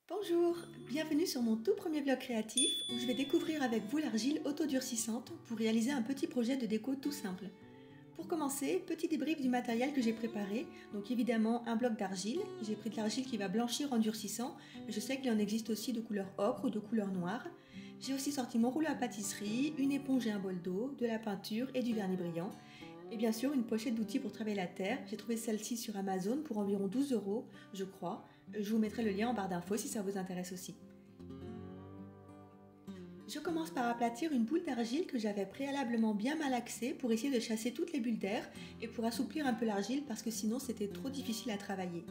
Bonjour, bienvenue sur mon tout premier vlog créatif où je vais découvrir avec vous l'argile autodurcissante pour réaliser un petit projet de déco tout simple. Pour commencer, petit débrief du matériel que j'ai préparé. Donc évidemment un bloc d'argile, j'ai pris de l'argile qui va blanchir en durcissant, mais je sais qu'il en existe aussi de couleur ocre ou de couleur noire. J'ai aussi sorti mon rouleau à pâtisserie, une éponge et un bol d'eau, de la peinture et du vernis brillant. Et bien sûr une pochette d'outils pour travailler la terre. J'ai trouvé celle-ci sur Amazon pour environ 12 € je crois. Je vous mettrai le lien en barre d'infos si ça vous intéresse aussi. Je commence par aplatir une boule d'argile que j'avais préalablement bien malaxée pour essayer de chasser toutes les bulles d'air et pour assouplir un peu l'argile parce que sinon c'était trop difficile à travailler.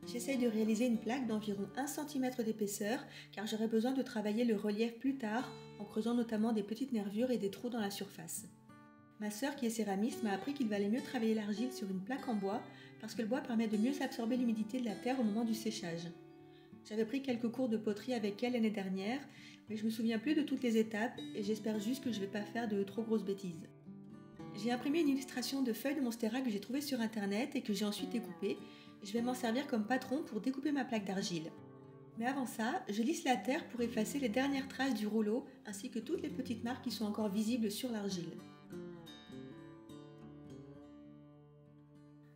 J'essaye de réaliser une plaque d'environ 1 cm d'épaisseur car j'aurai besoin de travailler le relief plus tard en creusant notamment des petites nervures et des trous dans la surface. Ma sœur qui est céramiste m'a appris qu'il valait mieux travailler l'argile sur une plaque en bois parce que le bois permet de mieux absorber l'humidité de la terre au moment du séchage. J'avais pris quelques cours de poterie avec elle l'année dernière, mais je me souviens plus de toutes les étapes et j'espère juste que je ne vais pas faire de trop grosses bêtises. J'ai imprimé une illustration de feuilles de monstera que j'ai trouvée sur internet et que j'ai ensuite découpée. Je vais m'en servir comme patron pour découper ma plaque d'argile. Mais avant ça, je lisse la terre pour effacer les dernières traces du rouleau ainsi que toutes les petites marques qui sont encore visibles sur l'argile.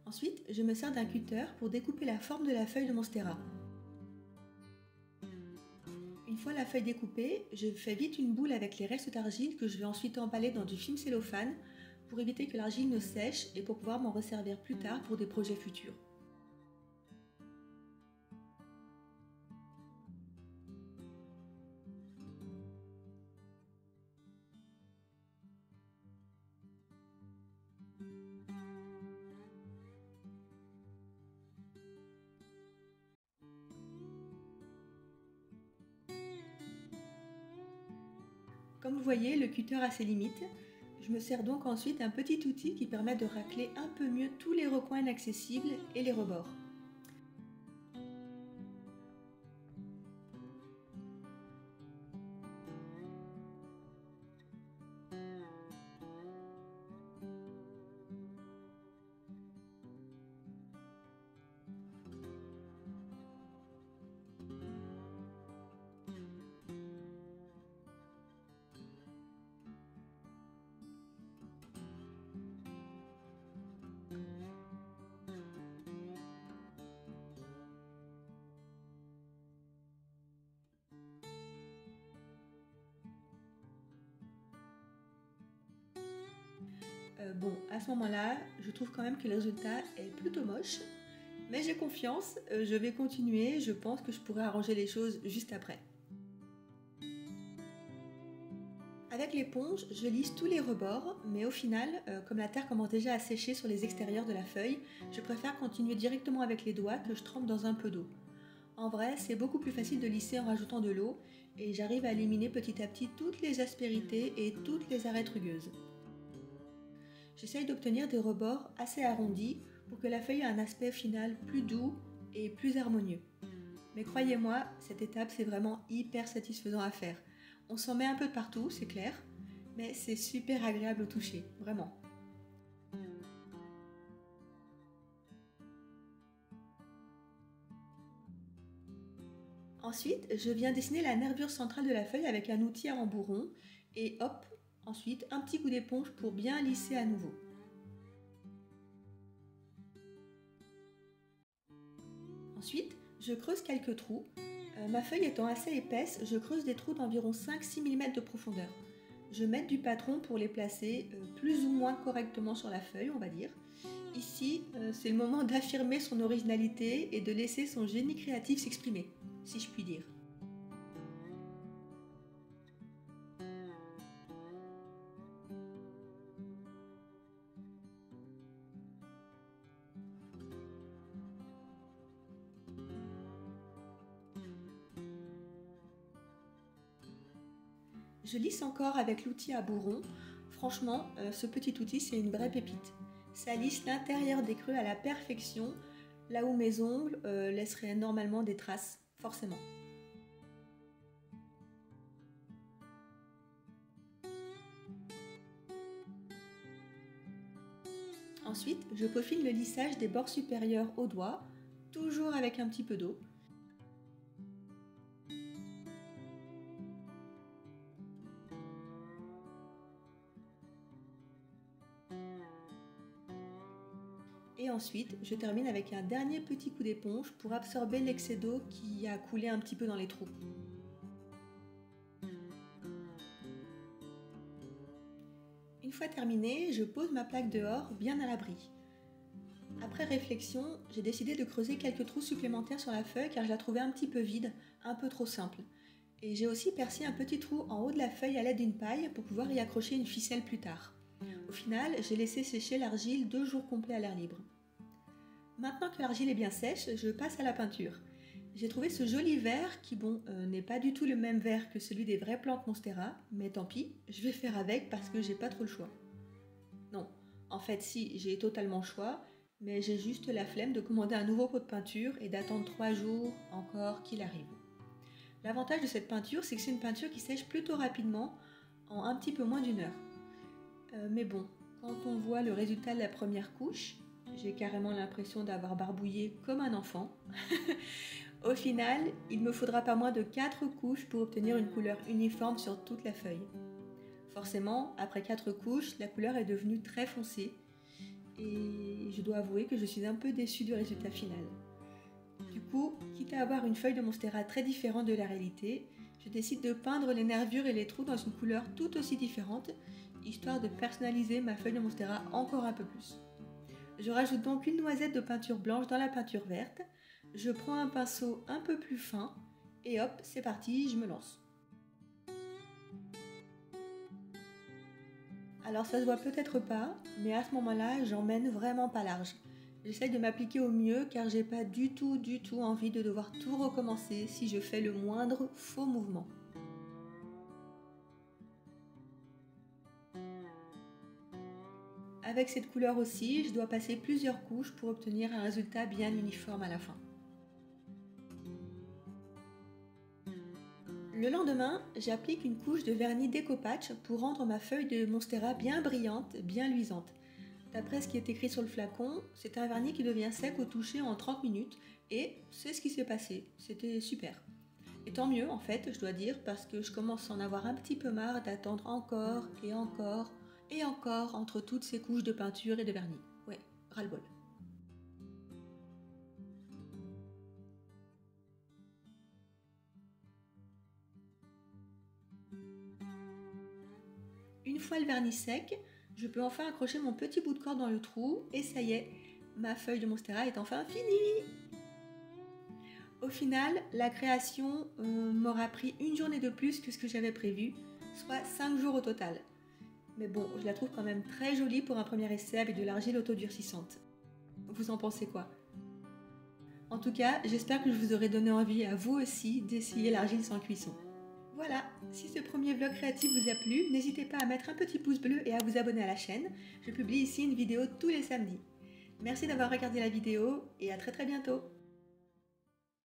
Ensuite, je me sers d'un cutter pour découper la forme de la feuille de monstera. Une fois la feuille découpée, je fais vite une boule avec les restes d'argile que je vais ensuite emballer dans du film cellophane pour éviter que l'argile ne sèche et pour pouvoir m'en resservir plus tard pour des projets futurs. Comme vous voyez, le cutter a ses limites. Je me sers donc ensuite d'un petit outil qui permet de racler un peu mieux tous les recoins inaccessibles et les rebords. Bon, à ce moment-là, je trouve quand même que le résultat est plutôt moche, mais j'ai confiance, je vais continuer, je pense que je pourrai arranger les choses juste après. Avec l'éponge, je lisse tous les rebords, mais au final, comme la terre commence déjà à sécher sur les extérieurs de la feuille, je préfère continuer directement avec les doigts que je trempe dans un peu d'eau. En vrai, c'est beaucoup plus facile de lisser en rajoutant de l'eau, et j'arrive à éliminer petit à petit toutes les aspérités et toutes les arêtes rugueuses. J'essaye d'obtenir des rebords assez arrondis pour que la feuille ait un aspect final plus doux et plus harmonieux. Mais croyez-moi, cette étape c'est vraiment hyper satisfaisant à faire. On s'en met un peu de partout, c'est clair, mais c'est super agréable au toucher, vraiment. Ensuite, je viens dessiner la nervure centrale de la feuille avec un outil à rembourron et hop, ensuite un petit coup d'éponge pour bien lisser à nouveau. Ensuite, je creuse quelques trous. Ma feuille étant assez épaisse, je creuse des trous d'environ 5-6 mm de profondeur. Je mets du patron pour les placer plus ou moins correctement sur la feuille, on va dire. Ici, c'est le moment d'affirmer son originalité et de laisser son génie créatif s'exprimer, si je puis dire. Je lisse encore avec l'outil à bourron. Franchement, ce petit outil, c'est une vraie pépite. Ça lisse l'intérieur des creux à la perfection, là où mes ongles laisseraient normalement des traces, forcément. Ensuite, je peaufine le lissage des bords supérieurs au doigt, toujours avec un petit peu d'eau. Et ensuite, je termine avec un dernier petit coup d'éponge pour absorber l'excès d'eau qui a coulé un petit peu dans les trous. Une fois terminé, je pose ma plaque dehors, bien à l'abri. Après réflexion, j'ai décidé de creuser quelques trous supplémentaires sur la feuille car je la trouvais un petit peu vide, un peu trop simple. Et j'ai aussi percé un petit trou en haut de la feuille à l'aide d'une paille pour pouvoir y accrocher une ficelle plus tard. Au final, j'ai laissé sécher l'argile 2 jours complets à l'air libre. Maintenant que l'argile est bien sèche, je passe à la peinture. J'ai trouvé ce joli vert qui, n'est pas du tout le même vert que celui des vraies plantes Monstera, mais tant pis, je vais faire avec parce que j'ai pas trop le choix. Non, en fait si, j'ai totalement le choix, mais j'ai juste la flemme de commander un nouveau pot de peinture et d'attendre 3 jours encore qu'il arrive. L'avantage de cette peinture, c'est que c'est une peinture qui sèche plutôt rapidement, en un petit peu moins d'1 heure. Mais bon, quand on voit le résultat de la première couche, j'ai carrément l'impression d'avoir barbouillé comme un enfant. Au final, il me faudra pas moins de 4 couches pour obtenir une couleur uniforme sur toute la feuille. Forcément, après 4 couches, la couleur est devenue très foncée et je dois avouer que je suis un peu déçue du résultat final. Du coup, quitte à avoir une feuille de Monstera très différente de la réalité, je décide de peindre les nervures et les trous dans une couleur tout aussi différente, histoire de personnaliser ma feuille de Monstera encore un peu plus. Je rajoute donc une noisette de peinture blanche dans la peinture verte, je prends un pinceau un peu plus fin, et hop, c'est parti, je me lance. Alors ça se voit peut-être pas, mais à ce moment-là, j'emmène vraiment pas large. J'essaye de m'appliquer au mieux car j'ai pas du tout envie de devoir tout recommencer si je fais le moindre faux mouvement. Avec cette couleur aussi, je dois passer plusieurs couches pour obtenir un résultat bien uniforme à la fin. Le lendemain, j'applique une couche de vernis Decopatch pour rendre ma feuille de Monstera bien brillante, bien luisante. D'après ce qui est écrit sur le flacon, c'est un vernis qui devient sec au toucher en 30 minutes et c'est ce qui s'est passé, c'était super. Et tant mieux en fait, je dois dire, parce que je commence à en avoir un petit peu marre d'attendre encore et encore et encore entre toutes ces couches de peinture et de vernis. Ouais, ras-le-bol. Une fois le vernis sec, je peux enfin accrocher mon petit bout de corde dans le trou et ça y est, ma feuille de Monstera est enfin finie. Au final, la création m'aura pris une journée de plus que ce que j'avais prévu, soit 5 jours au total. Mais bon, je la trouve quand même très jolie pour un premier essai avec de l'argile autodurcissante. Vous en pensez quoi? En tout cas, j'espère que je vous aurai donné envie à vous aussi d'essayer l'argile sans cuisson. Voilà, si ce premier vlog créatif vous a plu, n'hésitez pas à mettre un petit pouce bleu et à vous abonner à la chaîne. Je publie ici une vidéo tous les samedis. Merci d'avoir regardé la vidéo et à très bientôt.